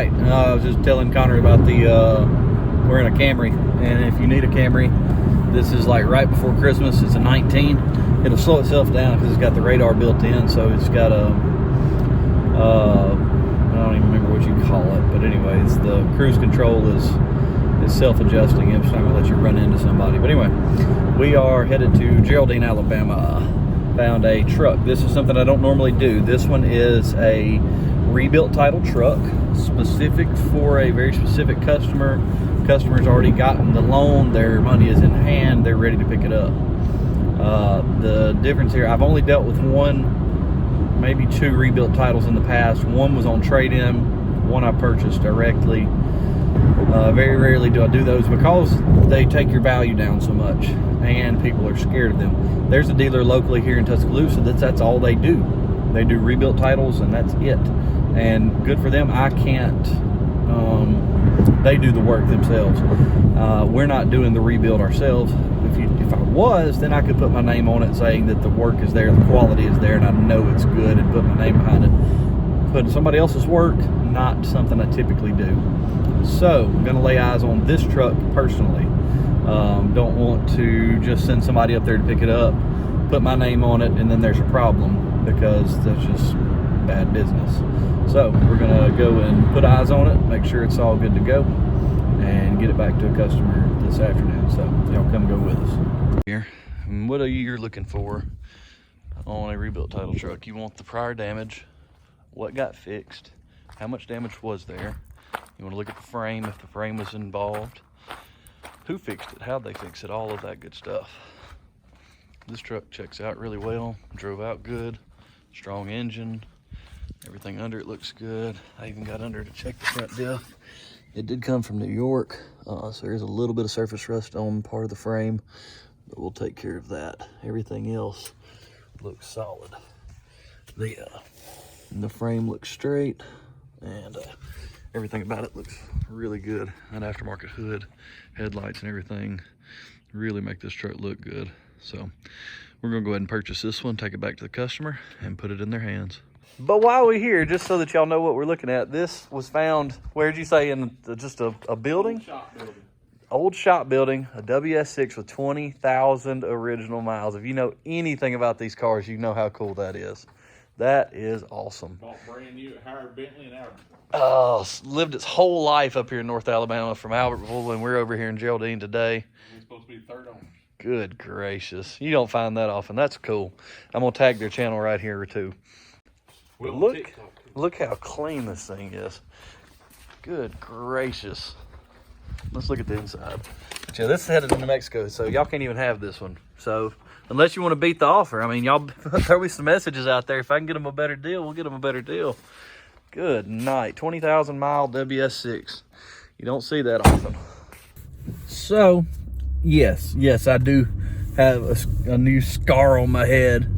right. I was just telling Connor about the we're in a Camry, and if you need a Camry, this is like right before Christmas. It's a 19. It'll slow itself down because it's got the radar built in, so it's got a I don't even remember what you call it, but anyways, the cruise control is self-adjusting. It's not gonna let you run into somebody. But anyway, we are headed to Geraldine, Alabama. Found a truck. This is something I don't normally do. This one is a rebuilt title truck, specific for a very specific customer. Customer's already gotten the loan, their money is in hand, they're ready to pick it up. The difference here, I've only dealt with one, maybe two rebuilt titles in the past. One was on trade-in, one I purchased directly. Very rarely do I do those because they take your value down so much and people are scared of them. There's a dealer locally here in Tuscaloosa that's all they do. They do rebuilt titles and that's it. And good for them. I can't, they do the work themselves. We're not doing the rebuild ourselves. If I was, then I could put my name on it saying that the work is there, the quality is there, and I know it's good and put my name behind it. Put somebody else's work, not something I typically do. So I'm gonna lay eyes on this truck personally. Don't want to just send somebody up there to pick it up, put my name on it, and then there's a problem, because that's just bad business. So we're gonna go and put eyes on it, make sure it's all good to go, and get it back to a customer this afternoon. So y'all come go with us. Here, what are you looking for on a rebuilt title truck? You want the prior damage, what got fixed, how much damage was there. You want to look at the frame, if the frame was involved, who fixed it, how'd they fix it, all of that good stuff. This truck checks out really well, drove out good, strong engine, everything under it looks good. I even got under to check the front diff. It did come from New York, so there's a little bit of surface rust on part of the frame, but we'll take care of that. Everything else looks solid. The frame looks straight, and everything about it looks really good. An aftermarket hood, headlights and everything really make this truck look good. So we're gonna go ahead and purchase this one, take it back to the customer and put it in their hands. But while we're here, just so that y'all know what we're looking at, this was found, where'd you say, in just a building? Old shop building, a WS6 with 20,000 original miles. If you know anything about these cars, you know how cool that is. That is awesome. Bought brand new at Howard Bentley and Albert. Lived its whole life up here in North Alabama from Albertville, and we're over here in Geraldine today. We're supposed to be third owner. Good gracious. You don't find that often. That's cool. I'm going to tag their channel right here too. Look how clean this thing is. Good gracious. Let's look at the inside. But yeah, this is headed to New Mexico, so y'all can't even have this one. So unless you want to beat the offer, I mean, y'all throw me some messages out there. If I can get them a better deal, we'll get them a better deal. Good night. 20,000 mile WS6. You don't see that often. So, yes, I do have a new scar on my head.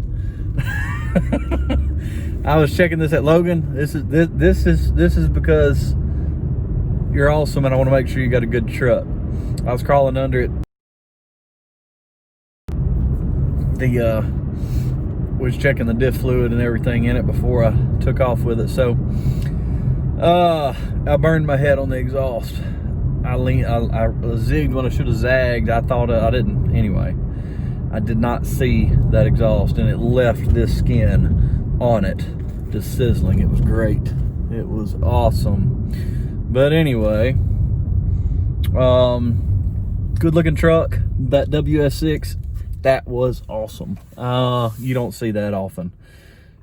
I was checking this at Logan. This is because you're awesome, and I want to make sure you got a good truck. I was crawling under it. Was checking the diff fluid and everything in it before I took off with it. So I burned my head on the exhaust. I zigged when I should have zagged. I thought I didn't. Anyway, I did not see that exhaust, and it left this skin on it just sizzling. It was great. It was awesome. But anyway, good looking truck. That WS6, that was awesome. You don't see that often.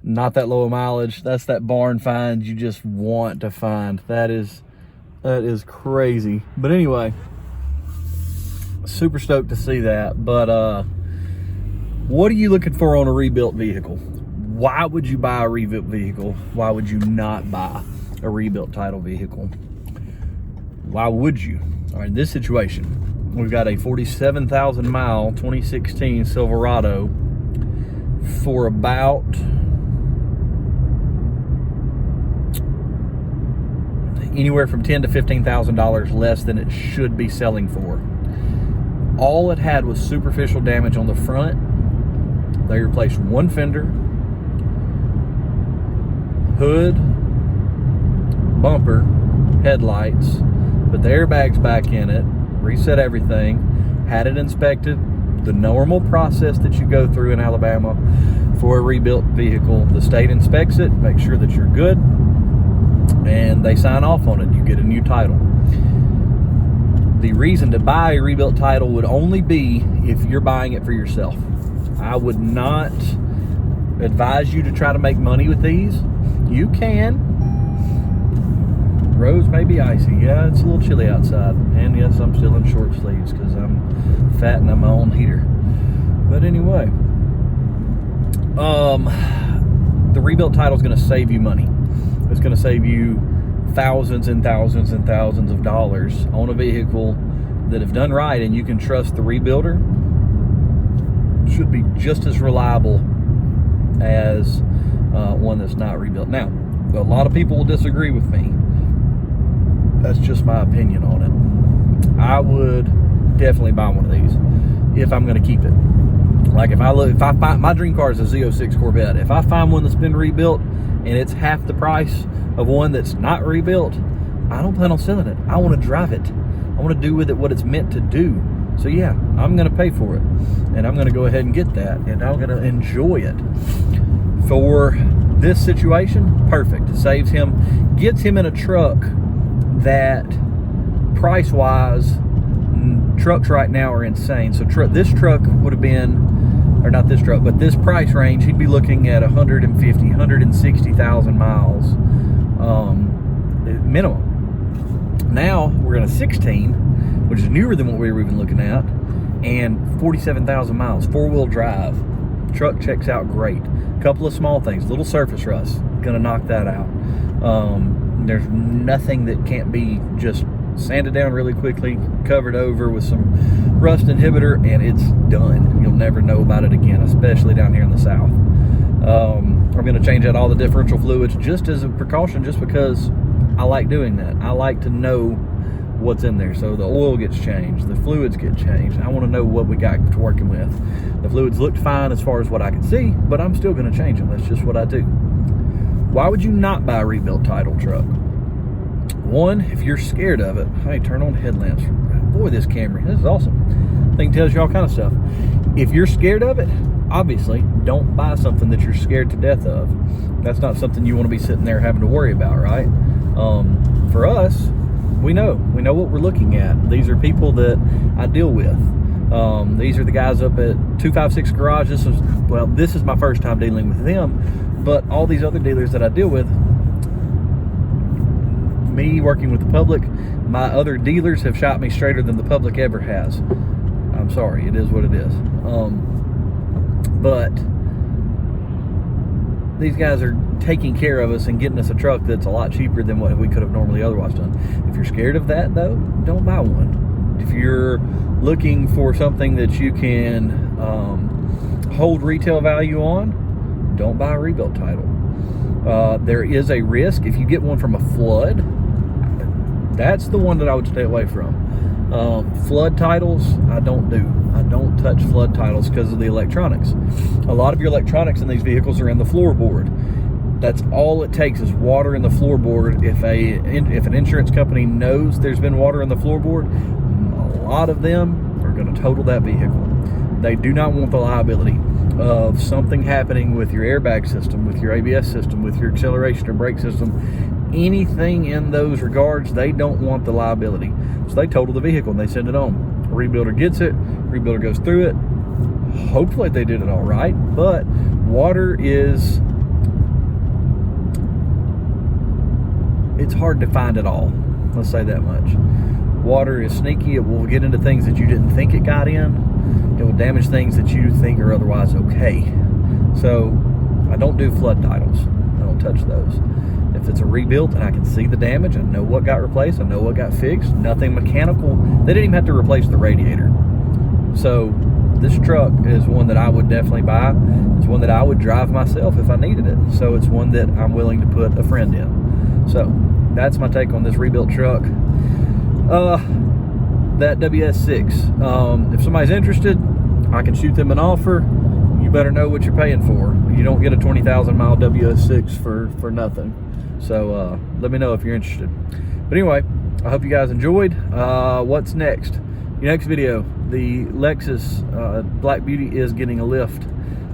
Not that low of mileage. That's that barn find you just want to find. That is crazy. But anyway, super stoked to see that. But what are you looking for on a rebuilt vehicle? Why would you buy a rebuilt vehicle? Why would you not buy a rebuilt title vehicle? Why would you? All right, in this situation, we've got a 47,000 mile 2016 Silverado for about anywhere from $10,000 to $15,000 less than it should be selling for. All it had was superficial damage on the front. They replaced one fender, hood, bumper, headlights, put the airbags back in it, reset everything, had it inspected, the normal process that you go through in Alabama for a rebuilt vehicle. The state inspects it, makes sure that you're good, and they sign off on it. You get a new title. The reason to buy a rebuilt title would only be if you're buying it for yourself. I would not advise you to try to make money with these. You can. Roads may be icy. Yeah, it's a little chilly outside. And yes, I'm still in short sleeves because I'm fat and I'm my own heater. But anyway, the rebuilt title is going to save you money. It's going to save you thousands and thousands and thousands of dollars on a vehicle that, if done right and you can trust the rebuilder, should be just as reliable as one that's not rebuilt. Now, a lot of people will disagree with me. That's just my opinion on it. I would definitely buy one of these if I'm going to keep it. Like if I find, my dream car is a Z06 Corvette. If I find one that's been rebuilt and it's half the price of one that's not rebuilt, I don't plan on selling it. I want to drive it. I want to do with it what it's meant to do. So yeah, I'm going to pay for it, and I'm going to go ahead and get that, and I'm going to enjoy it. For this situation, perfect. It saves him, gets him in a truck that price-wise, trucks right now are insane. So this truck would have been, or not this truck, but this price range, he'd be looking at 150, 160,000 miles minimum. Now we're in a 16, which is newer than what we were even looking at, and 47,000 miles, 4-wheel drive. Truck checks out great. Couple of small things, little surface rust, gonna knock that out. There's nothing that can't be just sanded down really quickly, covered over with some rust inhibitor, and it's done. You'll never know about it again, especially down here in the South. I'm going to change out all the differential fluids just as a precaution, just because I like doing that. I like to know what's in there. So the oil gets changed, the fluids get changed. I want to know what we got to working with. The fluids looked fine as far as what I could see, but I'm still going to change them. That's just what I do. Why would you not buy a rebuilt title truck? One, if you're scared of it, hey, turn on headlamps. Boy, this Camry, this is awesome. Thing tells you all kind of stuff. If you're scared of it, obviously, don't buy something that you're scared to death of. That's not something you want to be sitting there having to worry about, right? For us, we know what we're looking at. These are people that I deal with. These are the guys up at 256 Garage. This is my first time dealing with them, but all these other dealers that I deal with, me working with the public, my other dealers have shot me straighter than the public ever has. I'm sorry, it is what it is. But these guys are taking care of us and getting us a truck that's a lot cheaper than what we could have normally otherwise done. If you're scared of that, though, don't buy one. If you're looking for something that you can hold retail value on, don't buy a rebuilt title. There is a risk if you get one from a flood. That's the one that I would stay away from. Flood titles, I don't do. I don't touch flood titles because of the electronics. A lot of your electronics in these vehicles are in the floorboard. That's all it takes is water in the floorboard. If an insurance company knows there's been water in the floorboard, a lot of them are going to total that vehicle. They do not want the liability of something happening with your airbag system, with your ABS system, with your acceleration or brake system. Anything in those regards, they don't want the liability. So they total the vehicle and they send it on. A rebuilder gets it, rebuilder goes through it. Hopefully they did it all right, but water is, it's hard to find it all. Let's say that much. Water is sneaky. It will get into things that you didn't think it got in. It will damage things that you think are otherwise okay. So I don't do flood titles. I don't touch those. If it's a rebuilt and I can see the damage, I know what got replaced, I know what got fixed, nothing mechanical. They didn't even have to replace the radiator. So this truck is one that I would definitely buy. It's one that I would drive myself if I needed it. So it's one that I'm willing to put a friend in. So that's my take on this rebuilt truck. That WS6. If somebody's interested, I can shoot them an offer. You better know what you're paying for. You don't get a 20,000 mile WS6 for nothing. So let me know if you're interested. But anyway, I hope you guys enjoyed. What's next? Your next video, the Lexus Black Beauty is getting a lift.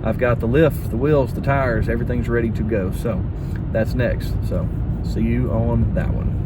I've got the lift, the wheels, the tires, everything's ready to go. So that's next. So see you on that one.